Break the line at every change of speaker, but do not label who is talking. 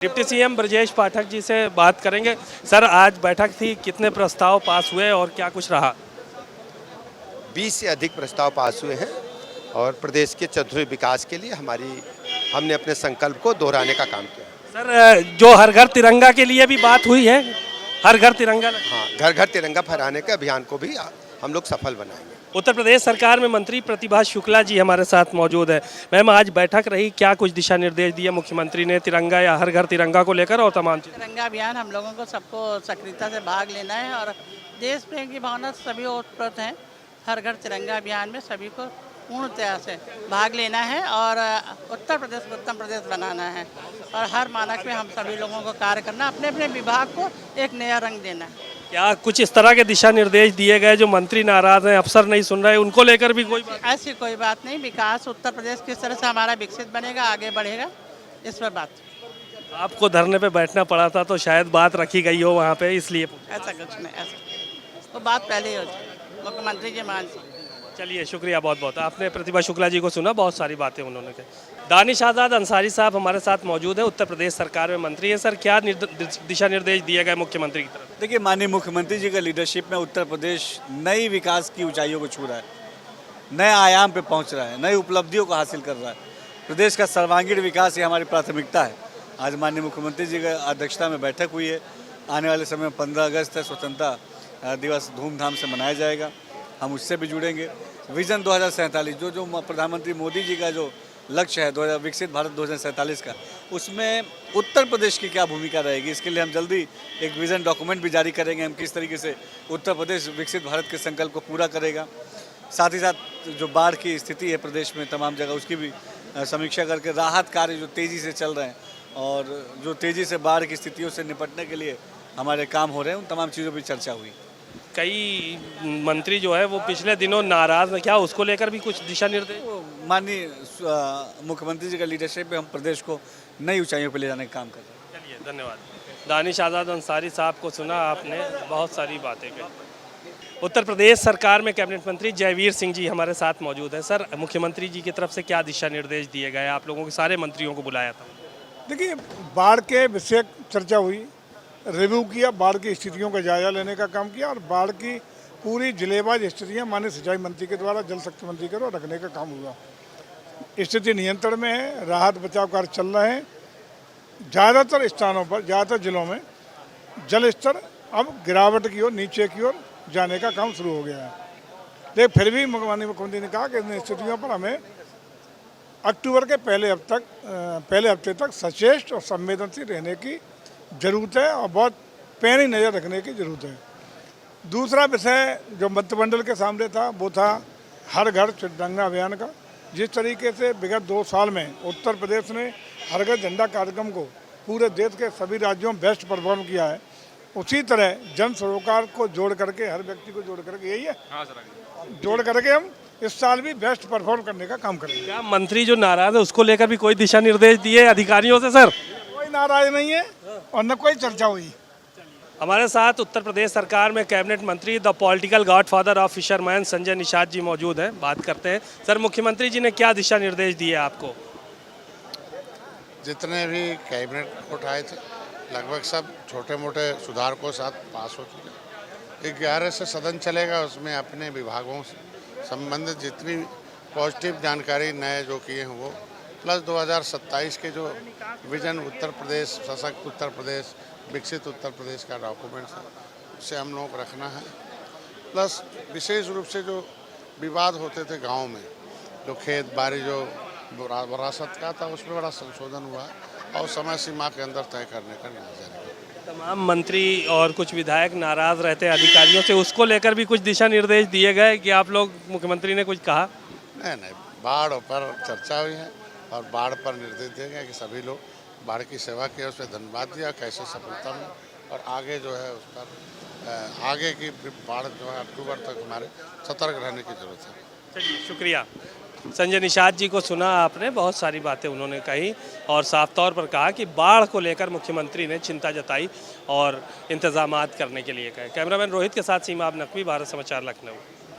Deputy CM Brajesh Pathak ji से बात करेंगे। सर, आज बैठक थी, कितने प्रस्ताव पास हुए और क्या कुछ रहा?
20 से अधिक प्रस्ताव पास हुए हैं और प्रदेश के चतुर्थ विकास के लिए हमने अपने संकल्प को दोहराने का काम किया।
सर, जो हर घर तिरंगा के लिए भी बात हुई है, हर घर तिरंगा।
हाँ, घर घर तिरंगा फहराने के अभियान को भी हम लोग सफल बनाएंगे।
उत्तर प्रदेश सरकार में मंत्री प्रतिभा शुक्ला जी हमारे साथ मौजूद है। मैम, आज बैठक रही, क्या कुछ दिशा निर्देश दिए मुख्यमंत्री ने तिरंगा या हर घर तिरंगा को लेकर और तमाम चीज़?
तिरंगा अभियान हम लोगों को सबको सक्रियता से भाग लेना है और देश प्रेम की भावना सभी ओतप्रोत हैं। हर घर तिरंगा अभियान में सभी को पूर्णतया से भाग लेना है और उत्तर प्रदेश को उत्तम प्रदेश बनाना है और हर मानक में हम सभी लोगों को कार्य करना, अपने अपने विभाग को एक नया रंग देना है।
क्या कुछ इस तरह के दिशा निर्देश दिए गए जो मंत्री नाराज हैं, अफसर नहीं सुन रहे, उनको लेकर भी कोई बात?
ऐसी कोई बात नहीं। विकास उत्तर प्रदेश किस तरह से हमारा विकसित बनेगा, आगे बढ़ेगा, इस पर बात।
आपको धरने पे बैठना पड़ा था तो शायद बात रखी गई हो वहाँ पे, इसलिए।
ऐसा कुछ नहीं, ऐसा वो बात पहले ही हो चुकी, मुख्यमंत्री जी मान से।
चलिए, शुक्रिया बहुत बहुत। आपने प्रतिभा शुक्ला जी को सुना, बहुत सारी बातें उन्होंने कही। दानिश आज़ाद अंसारी साहब हमारे साथ मौजूद है, उत्तर प्रदेश सरकार में मंत्री है। सर, क्या दिशा निर्देश दिए गए मुख्यमंत्री की तरफ?
देखिए, माननीय मुख्यमंत्री जी का लीडरशिप में उत्तर प्रदेश नई विकास की ऊंचाइयों को छू रहा है, नए आयाम पे पहुंच रहा है, नई उपलब्धियों को हासिल कर रहा है। प्रदेश का सर्वांगीण विकास ये हमारी प्राथमिकता है। आज माननीय मुख्यमंत्री जी की अध्यक्षता में बैठक हुई है। आने वाले समय में 15 अगस्त है, स्वतंत्रता दिवस धूमधाम से मनाया जाएगा, हम उससे भी जुड़ेंगे। विजन 2047 जो प्रधानमंत्री मोदी जी का जो लक्ष्य है विकसित भारत 2047 का, उसमें उत्तर प्रदेश की क्या भूमिका रहेगी, इसके लिए हम जल्दी एक विजन डॉक्यूमेंट भी जारी करेंगे। हम किस तरीके से उत्तर प्रदेश विकसित भारत के संकल्प को पूरा करेगा। साथ ही साथ जो बाढ़ की स्थिति है प्रदेश में तमाम जगह, उसकी भी समीक्षा करके राहत कार्य जो तेज़ी से चल रहे हैं और जो तेज़ी से बाढ़ की स्थितियों से निपटने के लिए हमारे काम हो रहे हैं, उन तमाम चीज़ों पर चर्चा हुई।
कई मंत्री जो है वो पिछले दिनों नाराज हैं, क्या उसको लेकर भी कुछ दिशा निर्देश?
माननीय मुख्यमंत्री जी का लीडरशिप में हम प्रदेश को नई ऊंचाइयों पर ले जाने का काम कर रहे हैं।
चलिए, धन्यवाद। दानिश आज़ाद अंसारी साहब को सुना आपने, बहुत सारी बातें कही। उत्तर प्रदेश सरकार में कैबिनेट मंत्री जयवीर सिंह जी हमारे साथ मौजूद हैं। सर, मुख्यमंत्री जी की तरफ से क्या दिशा निर्देश दिए गए? आप लोगों के सारे मंत्रियों को बुलाया था।
देखिए, बाढ़ के विषय चर्चा हुई, रिव्यू किया, बाढ़ की स्थितियों का जायजा लेने का काम किया और बाढ़ की पूरी जिलेवार स्थितियाँ माननीय सिंचाई मंत्री के द्वारा जल शक्ति मंत्री के द्वारा रखने का काम हुआ। स्थिति नियंत्रण में है, राहत बचाव कार्य चल रहे हैं। ज़्यादातर स्थानों पर, ज़्यादातर जिलों में जल स्तर अब गिरावट की ओर, नीचे की ओर जाने का काम शुरू हो गया है। लेकिन फिर भी माननीय मुख्यमंत्री ने कहा कि इन स्थितियों पर हमें अक्टूबर के पहले हफ्ते तक सचेत और संवेदनशील रहने की ज़रूरत है और बहुत पैनी नज़र रखने की ज़रूरत है। दूसरा विषय जो मंत्रिमंडल के सामने था वो था हर घर तिरंगा अभियान का। जिस तरीके से विगत 2 साल में उत्तर प्रदेश ने हर घर झंडा कार्यक्रम को पूरे देश के सभी राज्यों में बेस्ट परफॉर्म किया है, उसी तरह जन सरोकार को जोड़ करके, हर व्यक्ति को जोड़ करके, यही है, जोड़ करके हम इस साल भी बेस्ट परफॉर्म करने का काम करेंगे।
क्या मंत्री जो नाराज है उसको लेकर भी कोई दिशा निर्देश दिए अधिकारियों से? सर,
कोई नाराज नहीं है और न कोई चर्चा हुई।
हमारे साथ उत्तर प्रदेश सरकार में कैबिनेट मंत्री, the political godfather of fisherman, Sanjay Nishad ji मौजूद हैं, बात करते हैं। सर, मुख्यमंत्री जी ने क्या दिशा निर्देश दिए आपको?
जितने भी कैबिनेट उठाए थे लगभग सब छोटे मोटे सुधार को साथ पास हो चुके। 11 से सदन चलेगा, उसमें अपने विभागों से संबंधित जितनी पॉजिटिव जानकारी नए जो किए हैं वो, प्लस 2027 के जो विजन उत्तर प्रदेश, सशक्त उत्तर प्रदेश, विकसित उत्तर प्रदेश का डॉक्यूमेंट्स है, उसे हम लोगों को रखना है। प्लस विशेष रूप से जो विवाद होते थे गांव में, जो खेत बाड़ी जो वरासत का था, उसमें बड़ा संशोधन हुआ और समय सीमा के अंदर तय करने का निर्णय लिया।
तमाम मंत्री और कुछ विधायक नाराज रहते हैं अधिकारियों से, उसको लेकर भी कुछ दिशा निर्देश दिए गए कि आप लोग, मुख्यमंत्री ने कुछ कहा?
नहीं, बाढ़ पर चर्चा हुई है और बाढ़ पर निर्देश दिए गए कि सभी लोग बाढ़ की सेवा किया, उस पर धन्यवाद दिया, कैसे सफलता मिली और आगे जो है उस पर आगे की बाढ़ जो है अक्टूबर तक हमारे सतर्क रहने की जरूरत है।
चलिए, शुक्रिया। संजय निषाद जी को सुना आपने, बहुत सारी बातें उन्होंने कही और साफ तौर पर कहा कि बाढ़ को लेकर मुख्यमंत्री ने चिंता जताई और इंतजामात करने के लिए कहे। कैमरामैन रोहित के साथ सीमा नकवी, भारत समाचार, लखनऊ।